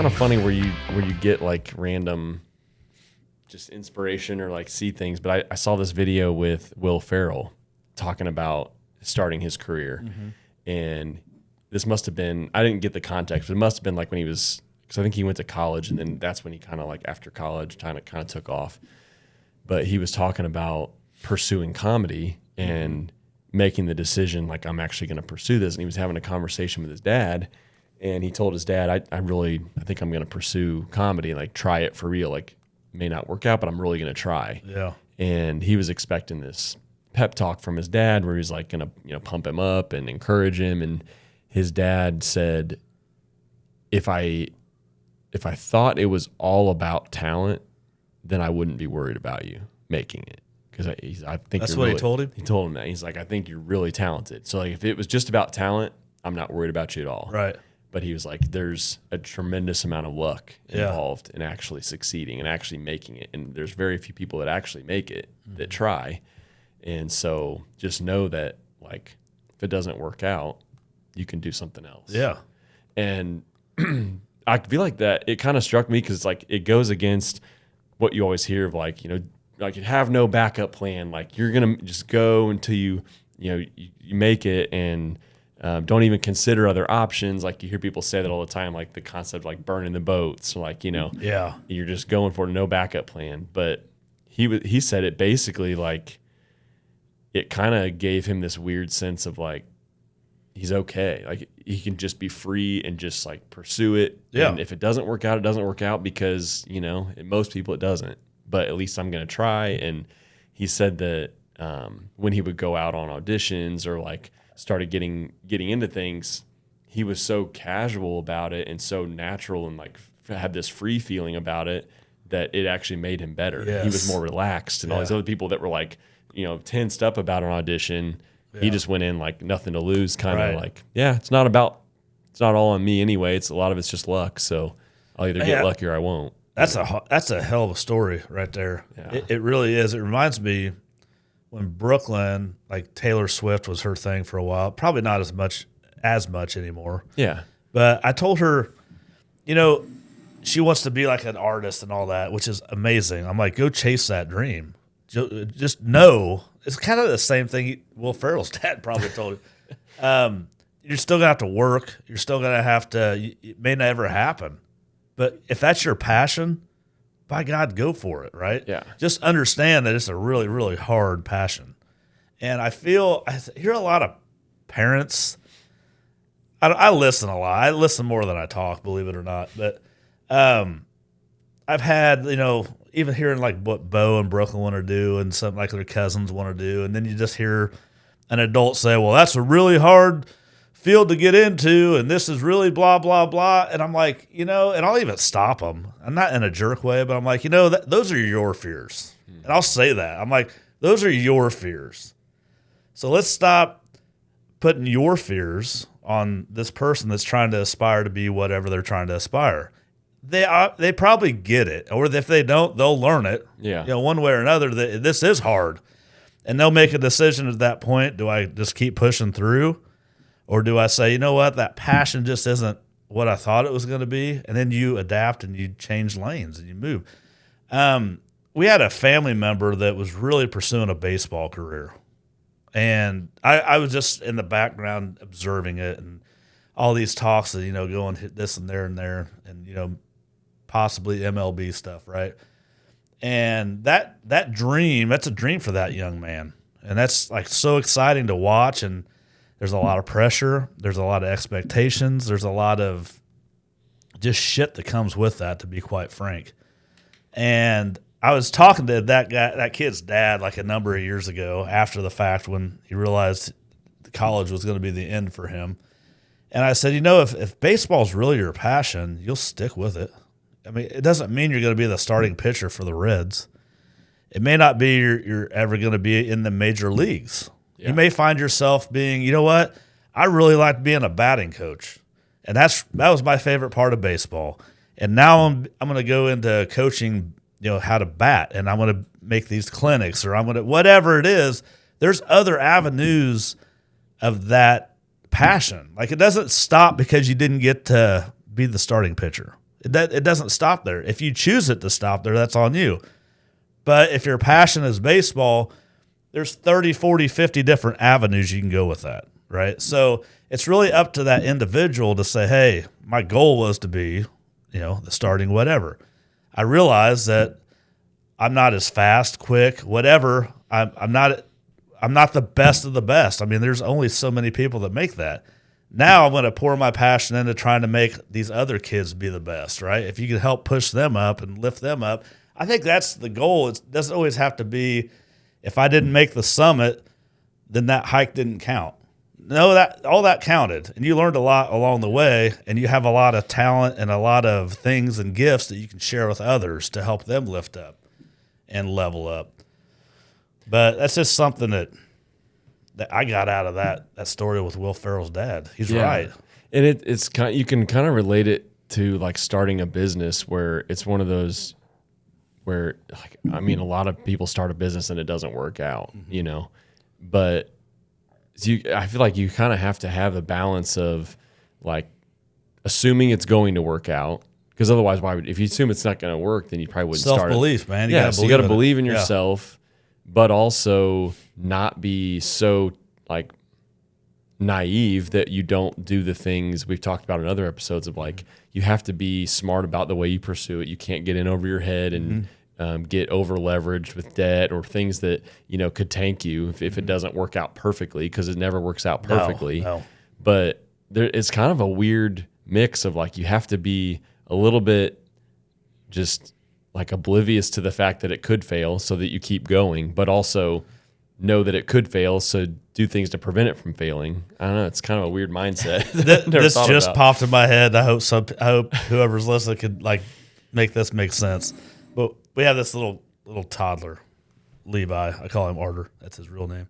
kind of funny where you get like random just inspiration or like see things. But I saw this video with Will Ferrell talking about starting his career. And this must have been, I didn't get the context, but it must have been like when he was, because I think he went to college, and then that's when he kind of like after college kind of took off. But he was talking about pursuing comedy and making the decision like, I'm actually going to pursue this. And he was having a conversation with his dad, and he told his dad, I think I'm going to pursue comedy and like try it for real. Like, may not work out, but I'm really going to try. Yeah. And he was expecting this pep talk from his dad where he's like going to, pump him up and encourage him. And his dad said, if I thought it was all about talent, then I wouldn't be worried about you making it. Because I think that's what he told him? He told him that. He's like, I think you're really talented. So like, if it was just about talent, I'm not worried about you at all. Right. But he was like, there's a tremendous amount of luck involved in actually succeeding and actually making it. And there's very few people that actually make it that try. And so just know that, like, if it doesn't work out, you can do something else. Yeah. And I feel like that it kind of struck me because, like, it goes against what you always hear of, like, like you have no backup plan. Like, you're going to just go until you make it and don't even consider other options. Like, you hear people say that all the time, like the concept of like burning the boats, or like, yeah, you're just going for no backup plan. But he said it basically like it kind of gave him this weird sense of like he's okay. Like, he can just be free and just like pursue it. Yeah. And if it doesn't work out, it doesn't work out because, in most people it doesn't. But at least I'm going to try. And he said that when he would go out on auditions or like started getting into things, he was so casual about it and so natural and like had this free feeling about it that it actually made him better. Yes. He was more relaxed, and all these other people that were like, tensed up about an audition, he just went in like nothing to lose, kind of like, it's not all on me anyway. A lot of it's just luck. So I'll either get lucky or I won't. That's a hell of a story right there. Yeah. It really is. It reminds me when Brooklyn, like Taylor Swift was her thing for a while. Probably not as much anymore. Yeah. But I told her, she wants to be like an artist and all that, which is amazing. I'm like, go chase that dream. Just know. It's kind of the same thing Will Ferrell's dad probably told him. You're still going to have to work. You're still going to have to, it may never happen. But if that's your passion, by God, go for it, right? Yeah. Just understand that it's a really, really hard passion. And I hear a lot of parents. I listen a lot. I listen more than I talk, believe it or not. But I've had, even hearing like what Bo and Brooklyn want to do and something like their cousins want to do. And then you just hear an adult say, well, that's a really hard field to get into, and this is really blah, blah, blah. And I'm like, and I'll even stop them. I'm not in a jerk way, but I'm like, those are your fears. And I'll say that. I'm like, those are your fears. So let's stop putting your fears on this person that's trying to aspire to be whatever they're trying to aspire. They probably get it, or if they don't, they'll learn it. Yeah. One way or another, this is hard. And they'll make a decision at that point. Do I just keep pushing through? Or do I say, that passion just isn't what I thought it was going to be? And then you adapt and you change lanes and you move. We had a family member that was really pursuing a baseball career. And I was just in the background observing it and all these talks of, going hit this and there and possibly MLB stuff, right? And that dream, that's a dream for that young man. And that's like so exciting to watch. And there's a lot of pressure. There's a lot of expectations. There's a lot of just shit that comes with that, to be quite frank. And I was talking to that kid's dad like a number of years ago after the fact when he realized college was going to be the end for him. And I said, if baseball's really your passion, you'll stick with it. I mean, it doesn't mean you're going to be the starting pitcher for the Reds. It may not be you're ever going to be in the major leagues. Yeah. You may find yourself being, I really like being a batting coach. And that was my favorite part of baseball. And now I'm going to go into coaching, how to bat, and I'm going to make these clinics, or I'm going to, whatever it is, there's other avenues of that passion. Like, it doesn't stop because you didn't get to be the starting pitcher. It doesn't stop there. If you choose it to stop there, that's on you. But if your passion is baseball, there's 30, 40, 50 different avenues you can go with that, right? So it's really up to that individual to say, hey, my goal was to be, the starting whatever. I realize that I'm not as fast, quick, whatever. I'm not the best of the best. I mean, there's only so many people that make that. Now I'm going to pour my passion into trying to make these other kids be the best, right? If you can help push them up and lift them up, I think that's the goal. It doesn't always have to be, if I didn't make the summit, then that hike didn't count. No, all that counted, and you learned a lot along the way, and you have a lot of talent and a lot of things and gifts that you can share with others to help them lift up and level up. But that's just something that I got out of that story with Will Ferrell's dad. He's right. And it's kind, you can kind of relate it to like starting a business, where it's one of those where, like, I mean, a lot of people start a business and it doesn't work out, but I feel like you kind of have to have a balance of like assuming it's going to work out, because otherwise, if you assume it's not going to work, then you probably wouldn't start it. Self-belief, man. So you got to believe in yourself, but also not be so like naive that you don't do the things we've talked about in other episodes of like, you have to be smart about the way you pursue it. You can't get in over your head and get over leveraged with debt or things that, could tank you if it doesn't work out perfectly, because it never works out perfectly. No. But it's kind of a weird mix of like, you have to be a little bit just like oblivious to the fact that it could fail so that you keep going, but also know that it could fail, so do things to prevent it from failing. I don't know. It's kind of a weird mindset. This just popped in my head. I hope whoever's listening could like make this make sense. But we have this little toddler, Levi. I call him Arter. That's his real name.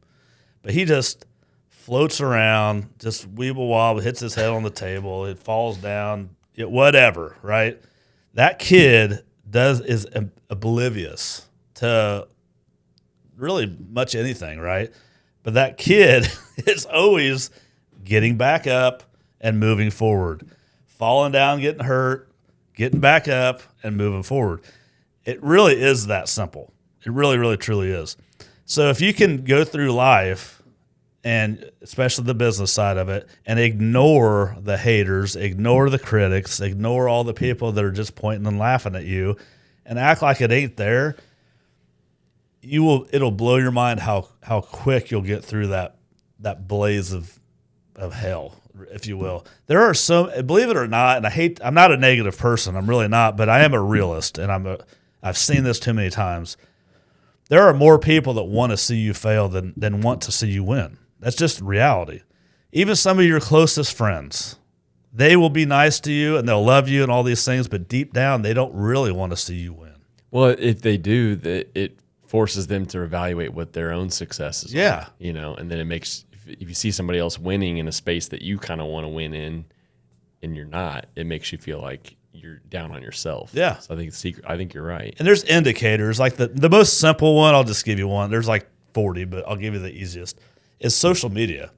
But he just floats around, just weeble wobble, hits his head on the table. It falls down, whatever, right? That kid is oblivious to really much anything, right? But that kid is always getting back up and moving forward, falling down, getting hurt, getting back up and moving forward. It really is that simple. It really, really, truly is. So if you can go through life, and especially the business side of it, and ignore the haters, ignore the critics, ignore all the people that are just pointing and laughing at you, and act like it ain't there, it'll blow your mind how quick you'll get through that blaze of hell, if you will. There are believe it or not, and I'm not a negative person, I'm really not, but I am a realist, and I've seen this too many times. There are more people that want to see you fail than want to see you win. That's just reality. Even some of your closest friends, they will be nice to you and they'll love you and all these things, but deep down, they don't really want to see you win. Well, if they do, it forces them to evaluate what their own successes are, and then it makes, if you see somebody else winning in a space that you kind of want to win in and you're not, it makes you feel like you're down on yourself. Yeah. So I think you're right. And there's indicators, like the most simple one, I'll just give you one. There's like 40, but I'll give you the easiest, is social media.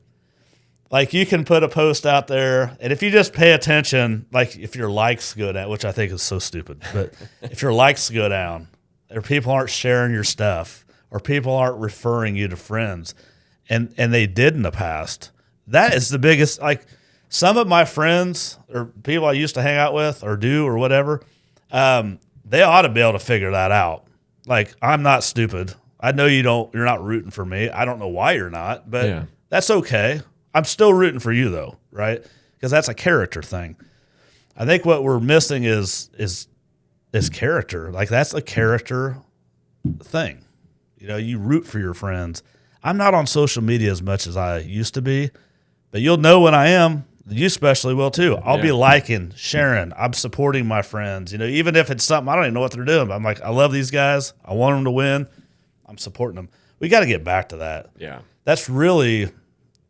Like you can put a post out there, and if you just pay attention, like if your likes go down, which I think is so stupid, but if your likes go down, or people aren't sharing your stuff, or people aren't referring you to friends, and they did in the past, that is the biggest, like some of my friends or people I used to hang out with or do or whatever, they ought to be able to figure that out. Like, I'm not stupid. I know you're not rooting for me. I don't know why you're not, but that's okay. I'm still rooting for you though, right? Because that's a character thing. I think what we're missing is character. Like that's a character thing. You root for your friends. I'm not on social media as much as I used to be, but you'll know when I am. You especially will too. I'll be liking, sharing. I'm supporting my friends. Even if it's something I don't even know what they're doing, but I'm like, I love these guys. I want them to win. I'm supporting them. We got to get back to that. Yeah. That's really,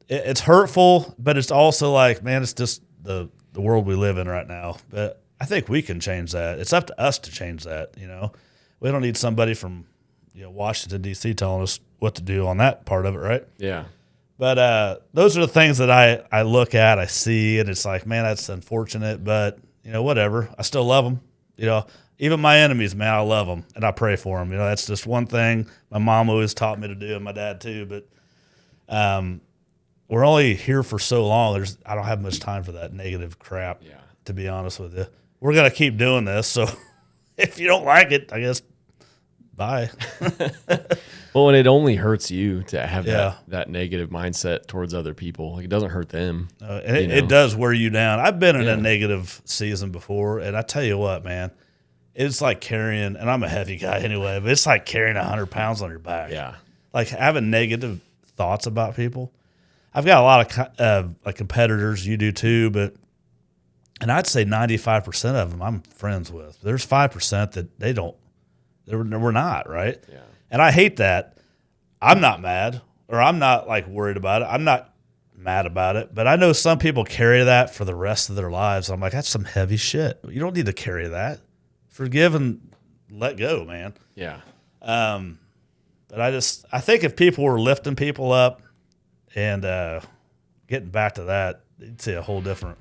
it's hurtful, but it's also like, man, it's just the world we live in right now. But I think we can change that. It's up to us to change that. We don't need somebody from Washington, D.C. telling us what to do on that part of it, right? Yeah. But those are the things that I look at, I see, and it's like, man, that's unfortunate. But whatever. I still love them. Even my enemies, man, I love them and I pray for them. That's just one thing my mom always taught me to do, and my dad too. But we're only here for so long. I don't have much time for that negative crap. Yeah. To be honest with you, we're gonna keep doing this. So if you don't like it, I guess bye. Well, and it only hurts you to have Yeah. that negative mindset towards other people. Like, it doesn't hurt them. And it does wear you down. I've been in a negative season before, and I tell you what, man, it's like carrying, and I'm a heavy guy anyway, but it's like carrying 100 pounds on your back. Yeah. Like having negative thoughts about people. I've got a lot of like competitors, you do too, and I'd say 95% of them I'm friends with. There's 5% that we're not, right? Yeah. And I hate that. I'm not mad, or I'm not like worried about it. I'm not mad about it, but I know some people carry that for the rest of their lives. I'm like, that's some heavy shit. You don't need to carry that. Forgive and let go, man. Yeah. But I think if people were lifting people up and getting back to that, you'd see a whole different